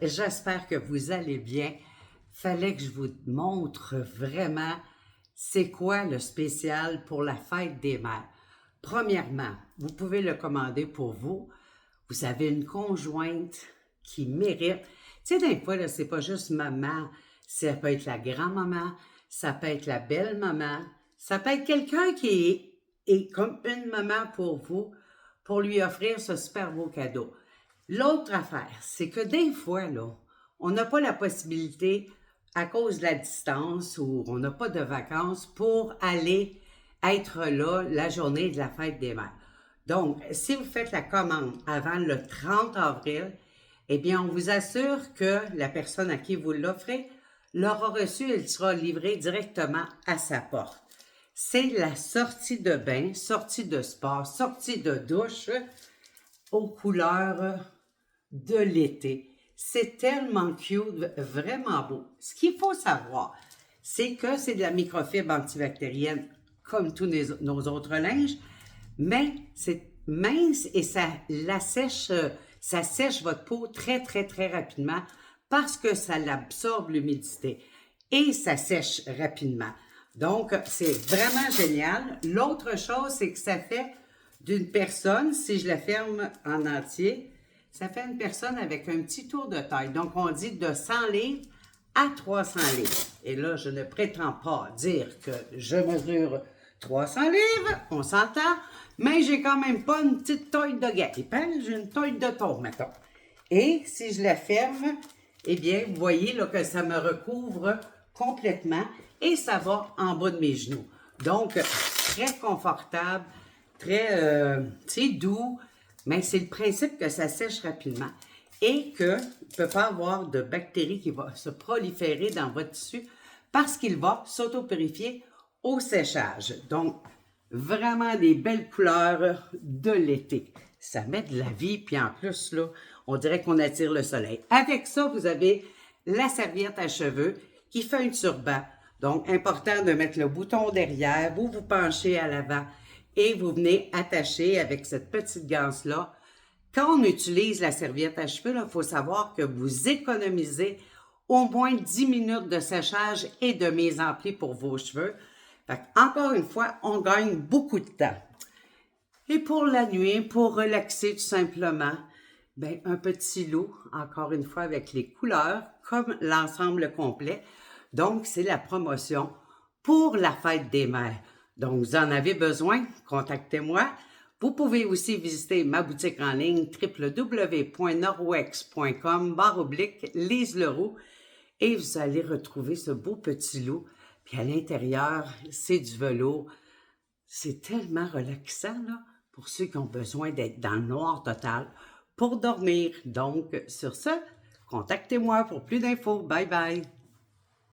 j'espère que vous allez bien. Fallait que je vous montre vraiment c'est quoi le spécial pour la fête des mères. Premièrement, vous pouvez le commander pour vous. Vous avez une conjointe qui mérite. Tu sais, des fois, là, c'est pas juste maman. Ça peut être la grand-maman, ça peut être la belle-maman, ça peut être quelqu'un qui est comme une maman pour vous, pour lui offrir ce super beau cadeau. L'autre affaire, c'est que des fois, là, on n'a pas la possibilité, à cause de la distance ou on n'a pas de vacances, pour aller être là la journée de la fête des mères. Donc, si vous faites la commande avant le 30 avril, eh bien, on vous assure que la personne à qui vous l'offrez l'aura reçu et il sera livré directement à sa porte. C'est la sortie de bain, sortie de spa, sortie de douche aux couleurs de l'été. C'est tellement cute, vraiment beau. Ce qu'il faut savoir, c'est que c'est de la microfibre antibactérienne comme tous nos autres linges, mais c'est mince et ça sèche votre peau très, très, très rapidement parce que ça l'absorbe l'humidité et ça sèche rapidement. Donc, c'est vraiment génial. L'autre chose, c'est que ça fait d'une personne, si je la ferme en entier, ça fait une personne avec un petit tour de taille. Donc, on dit de 100 livres à 300 livres. Et là, je ne prétends pas dire que je mesure 300 livres, on s'entend, mais j'ai quand même pas une petite taille de guêpe, hein? J'ai une taille de taupe, mettons. Et si je la ferme, eh bien, vous voyez là, que ça me recouvre complètement et ça va en bas de mes genoux. Donc, très confortable, très, doux, mais c'est le principe que ça sèche rapidement et qu'il ne peut pas avoir de bactéries qui vont se proliférer dans votre tissu parce qu'il va s'auto-purifier au séchage. Donc, vraiment des belles couleurs de l'été. Ça met de la vie, puis en plus, là, on dirait qu'on attire le soleil. Avec ça, vous avez la serviette à cheveux qui fait un turban. Donc, important de mettre le bouton derrière, vous vous penchez à l'avant et vous venez attacher avec cette petite ganse-là. Quand on utilise la serviette à cheveux, il faut savoir que vous économisez au moins 10 minutes de séchage et de mise en pli pour vos cheveux. Fait encore une fois, on gagne beaucoup de temps. Et pour la nuit, pour relaxer tout simplement, ben, un petit loup, encore une fois, avec les couleurs, comme l'ensemble complet. Donc, c'est la promotion pour la fête des mères. Donc, vous en avez besoin, contactez-moi. Vous pouvez aussi visiter ma boutique en ligne www.norwex.com/Lise Leroux et vous allez retrouver ce beau petit loup. Puis à l'intérieur, c'est du velours. C'est tellement relaxant, là, pour ceux qui ont besoin d'être dans le noir total pour dormir. Donc, sur ce, contactez-moi pour plus d'infos. Bye bye!